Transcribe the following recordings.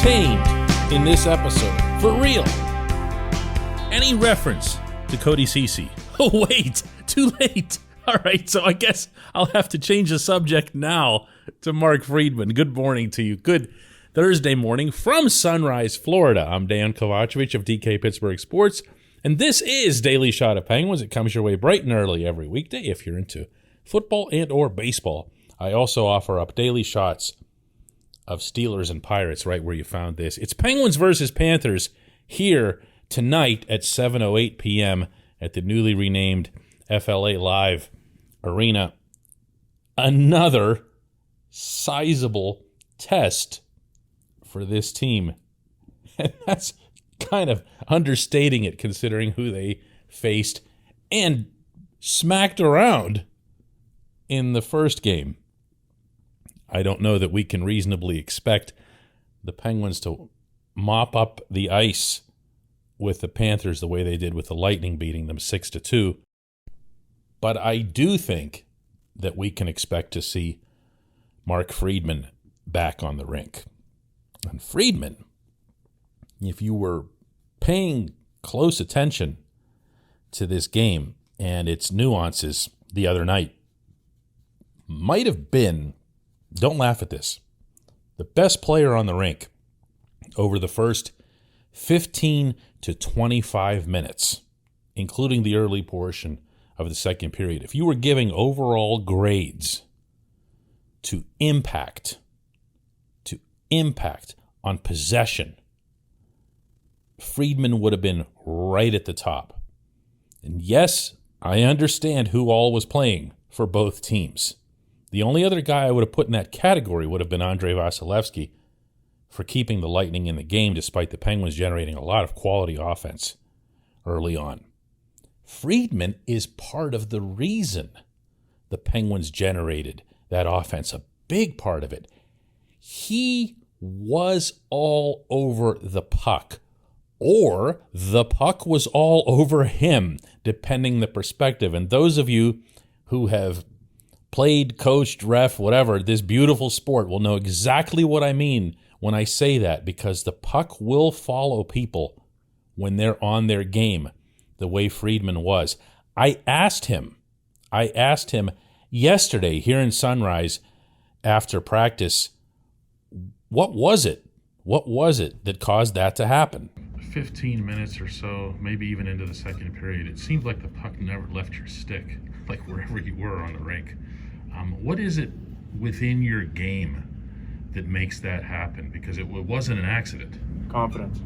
contained in this episode, for real, any reference to Cody Ceci. Oh, wait, too late. All right, so I guess I'll have to change the subject now to Mark Friedman. Good morning to you. Good Thursday morning from Sunrise, Florida. I'm Dejan Kovacevic of DK Pittsburgh Sports, and this is Daily Shot of Penguins. It comes your way bright and early every weekday if you're into football and or baseball. I also offer up daily shots of Steelers and Pirates right where you found this. It's Penguins versus Panthers here tonight at 7:08 p.m. at the newly renamed FLA Live Arena. Another sizable test for this team. And that's kind of understating it considering who they faced and smacked around in the first game. I don't know that we can reasonably expect the Penguins to mop up the ice with the Panthers the way they did with the Lightning, beating them 6-2. But I do think that we can expect to see Mark Friedman back on the rink. And Friedman, if you were paying close attention to this game and its nuances the other night, might have been, don't laugh at this, the best player on the rink over the first 15 to 25 minutes, including the early portion of the second period. If you were giving overall grades to impact on possession, Friedman would have been right at the top. And yes, I understand who all was playing for both teams. The only other guy I would have put in that category would have been Andrei Vasilevsky for keeping the Lightning in the game despite the Penguins generating a lot of quality offense early on. Friedman is part of the reason the Penguins generated that offense, a big part of it. He was all over the puck, or the puck was all over him, depending the perspective. And those of you who have played, coached, ref, whatever, this beautiful sport will know exactly what I mean when I say that, because the puck will follow people when they're on their game, the way Friedman was. I asked him yesterday here in Sunrise after practice, what was it? What was it that caused that to happen? 15 minutes or so, maybe even into the second period, it seemed like the puck never left your stick, like wherever you were on the rink. What is it within your game that makes that happen? Because it wasn't an accident. Confidence.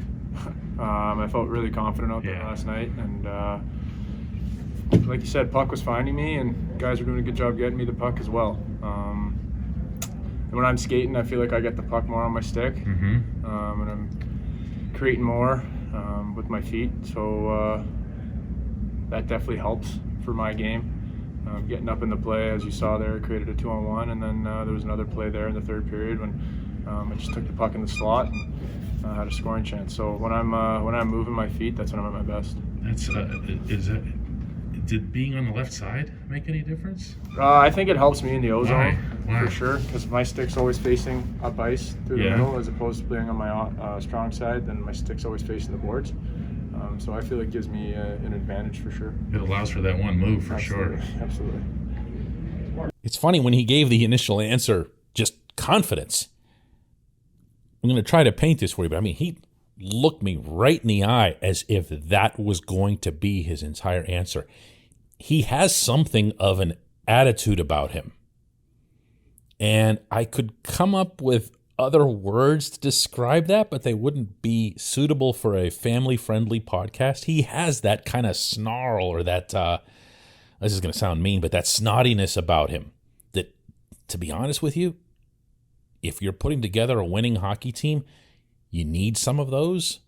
I felt really confident out there last night, and like you said, puck was finding me, and guys were doing a good job getting me the puck as well. And when I'm skating, I feel like I get the puck more on my stick, and I'm creating more with my feet, so that definitely helps for my game. Getting up in the play, as you saw there, created a 2-on-1, and then there was another play there in the third period when I just took the puck in the slot and had a scoring chance. So when I'm moving my feet, that's when I'm at my best. Did being on the left side make any difference? I think it helps me in the O-zone. Why? For sure, because my stick's always facing up ice through the middle, as opposed to playing on my strong side. Then my stick's always facing the boards. So I feel it gives me an advantage for sure. It allows for that one move for sure. Absolutely. It's funny when he gave the initial answer, just confidence. I'm going to try to paint this for you, but I mean, he looked me right in the eye as if that was going to be his entire answer. He has something of an attitude about him. And I could come up with other words to describe that, but they wouldn't be suitable for a family-friendly podcast. He has that kind of snarl, or that, this is going to sound mean, but that snottiness about him that, to be honest with you, if you're putting together a winning hockey team, you need some of those.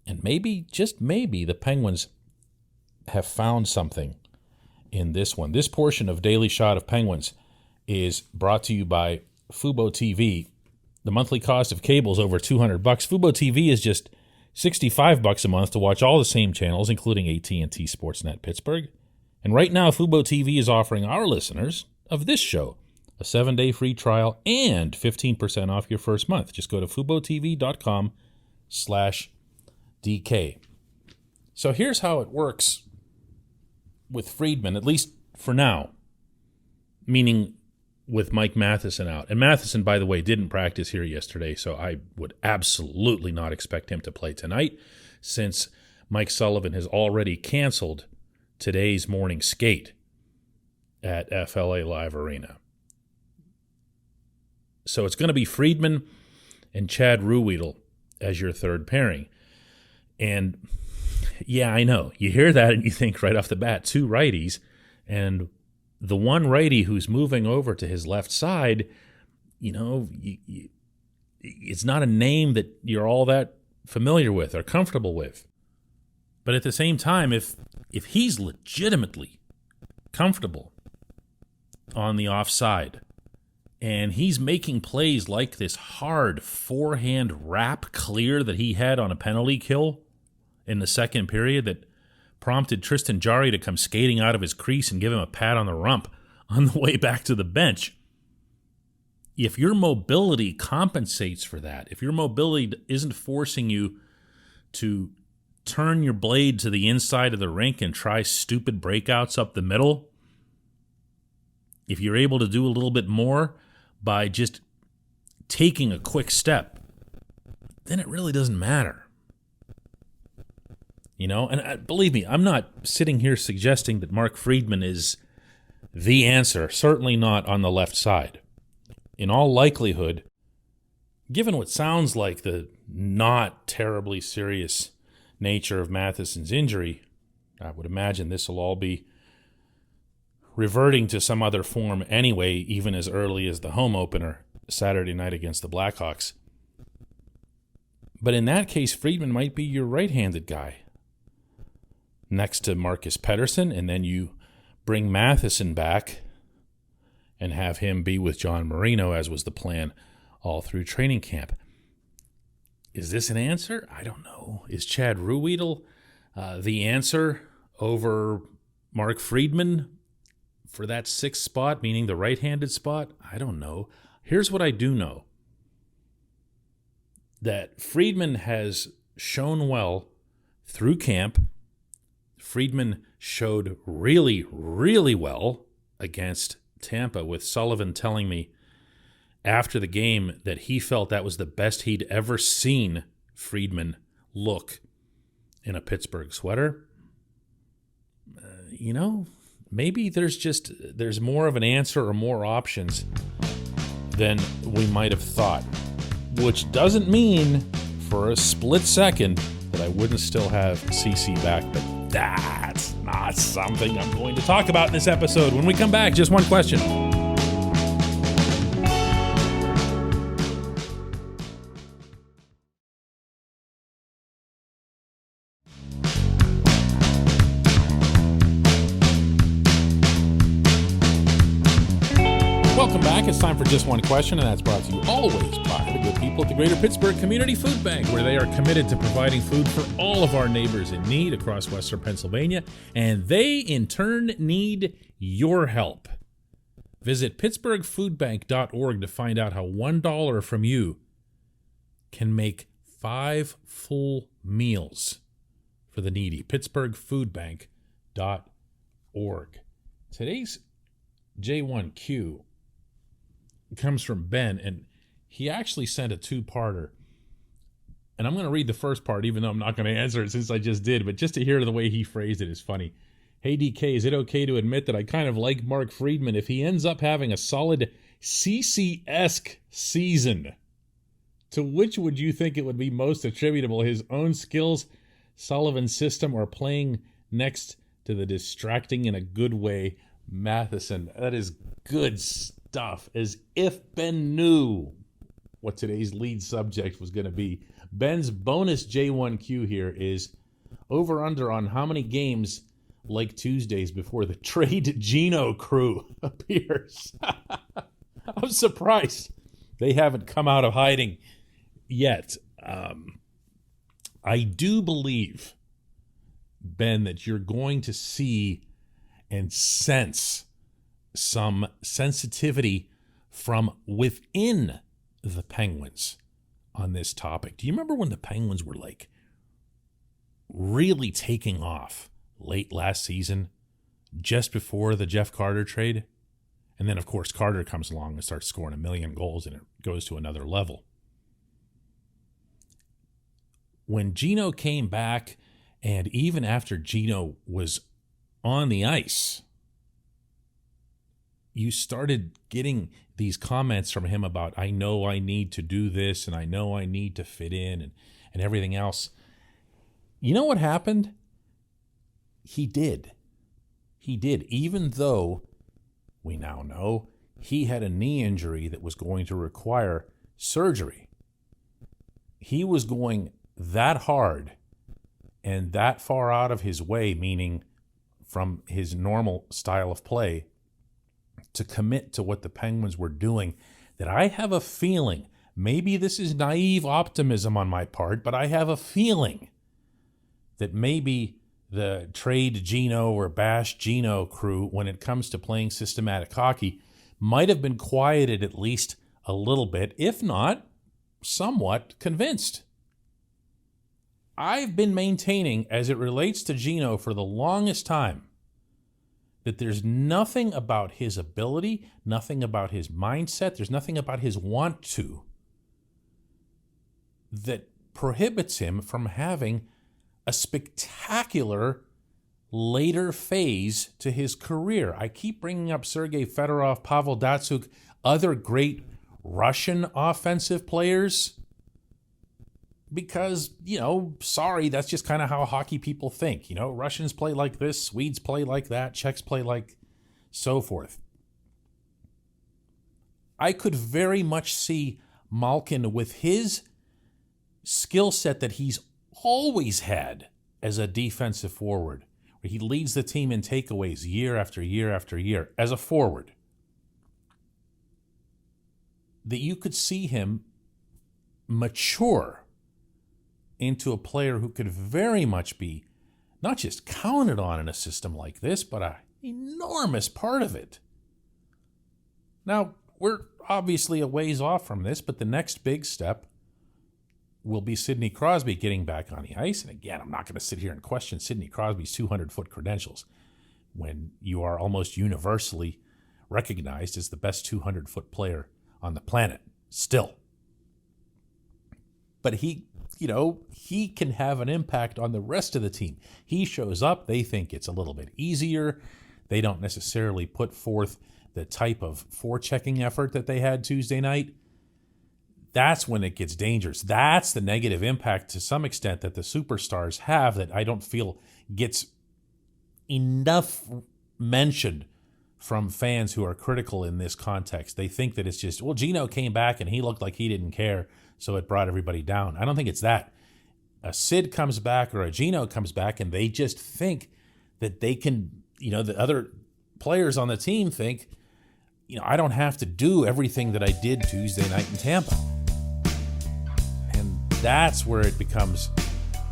And maybe, just maybe, the Penguins have found something in this one. This portion of Daily Shot of Penguins is brought to you by Fubo TV. The monthly cost of cable is over $200. Fubo TV is just $65 a month to watch all the same channels, including AT&T Sportsnet Pittsburgh. And right now, Fubo TV is offering our listeners of this show a 7-day free trial, and 15% off your first month. Just go to FuboTV.com/DK. So here's how it works with Friedman, at least for now, meaning with Mike Matheson out. And Matheson, by the way, didn't practice here yesterday, so I would absolutely not expect him to play tonight, since Mike Sullivan has already canceled today's morning skate at FLA Live Arena. So it's going to be Friedman and Chad Ruhwedel as your third pairing. And yeah, I know. You hear that and you think right off the bat, two righties, and the one righty who's moving over to his left side, it's not a name that you're all that familiar with or comfortable with. But at the same time, if he's legitimately comfortable on the offside, and he's making plays like this hard forehand wrap clear that he had on a penalty kill in the second period that prompted Tristan Jarry to come skating out of his crease and give him a pat on the rump on the way back to the bench. If your mobility compensates for that, if your mobility isn't forcing you to turn your blade to the inside of the rink and try stupid breakouts up the middle, if you're able to do a little bit more by just taking a quick step, then it really doesn't matter. And believe me, I'm not sitting here suggesting that Mark Friedman is the answer, certainly not on the left side. In all likelihood, given what sounds like the not terribly serious nature of Matheson's injury, I would imagine this will all be reverting to some other form anyway, even as early as the home opener Saturday night against the Blackhawks. But in that case, Friedman might be your right-handed guy next to Marcus Pettersson, and then you bring Matheson back and have him be with John Marino, as was the plan all through training camp. Is this an answer? I don't know. Is Chad Ruhwedel the answer over Mark Friedman for that sixth spot, meaning the right-handed spot? I don't know. Here's what I do know. That Friedman has shown well through camp. Friedman showed really, really well against Tampa, with Sullivan telling me after the game that he felt that was the best he'd ever seen Friedman look in a Pittsburgh sweater. Maybe there's more of an answer or more options than we might have thought, which doesn't mean for a split second that I wouldn't still have CC back, but that's not something I'm going to talk about in this episode. When we come back, just one question. Welcome back. It's time for Just One Question, and that's brought to you always by the good people at the Greater Pittsburgh Community Food Bank, where they are committed to providing food for all of our neighbors in need across Western Pennsylvania, and they, in turn, need your help. Visit pittsburghfoodbank.org to find out how $1 from you can make 5 full meals for the needy. pittsburghfoodbank.org. Today's J1Q comes from Ben, and he actually sent a two-parter. And I'm going to read the first part, even though I'm not going to answer it since I just did, but just to hear the way he phrased it is funny. Hey, DK, is it okay to admit that I kind of like Mark Friedman if he ends up having a solid CC-esque season? To which would you think it would be most attributable, his own skills, Sullivan's system, or playing next to the distracting in a good way Matheson? That is good stuff. As if Ben knew what today's lead subject was going to be. Ben's bonus J1Q here is over-under on how many games like Tuesdays before the trade Gino crew appears. I'm surprised they haven't come out of hiding yet. I do believe, Ben, that you're going to see and sense some sensitivity from within the Penguins on this topic. Do you remember when the Penguins were like really taking off late last season, just before the Jeff Carter trade? And then, of course, Carter comes along and starts scoring 1 million goals, and it goes to another level. When Gino came back, and even after Gino was on the ice, you started getting these comments from him about, I know I need to do this, and I know I need to fit in, and everything else. You know what happened? He did. He did, even though we now know he had a knee injury that was going to require surgery. He was going that hard and that far out of his way, meaning from his normal style of play, to commit to what the Penguins were doing, that I have a feeling, maybe this is naive optimism on my part, but I have a feeling that maybe the trade Gino or bash Gino crew, when it comes to playing systematic hockey, might have been quieted at least a little bit, if not somewhat convinced. I've been maintaining, as it relates to Gino for the longest time, that there's nothing about his ability, nothing about his mindset, there's nothing about his want to that prohibits him from having a spectacular later phase to his career. I keep bringing up Sergei Fedorov, Pavel Datsyuk, other great Russian offensive players, because, sorry, that's just kind of how hockey people think. Russians play like this, Swedes play like that, Czechs play like so forth. I could very much see Malkin with his skill set that he's always had as a defensive forward, where he leads the team in takeaways year after year after year as a forward, that you could see him mature into a player who could very much be not just counted on in a system like this, but an enormous part of it. Now, we're obviously a ways off from this, but the next big step will be Sidney Crosby getting back on the ice. And again, I'm not going to sit here and question Sidney Crosby's 200-foot credentials when you are almost universally recognized as the best 200-foot player on the planet still. But he can have an impact on the rest of the team. He shows up, they think it's a little bit easier. They don't necessarily put forth the type of forechecking effort that they had Tuesday night. That's when it gets dangerous. That's the negative impact to some extent that the superstars have that I don't feel gets enough mentioned from fans who are critical in this context. They think that it's just, Gino came back and he looked like he didn't care, so it brought everybody down. I don't think it's that. A Sid comes back or a Gino comes back and they just think that they can, the other players on the team think, I don't have to do everything that I did Tuesday night in Tampa. And that's where it becomes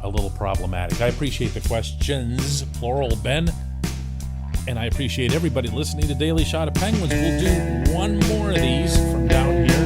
a little problematic. I appreciate the questions, plural, Ben. And I appreciate everybody listening to Daily Shot of Penguins. We'll do one more of these from down here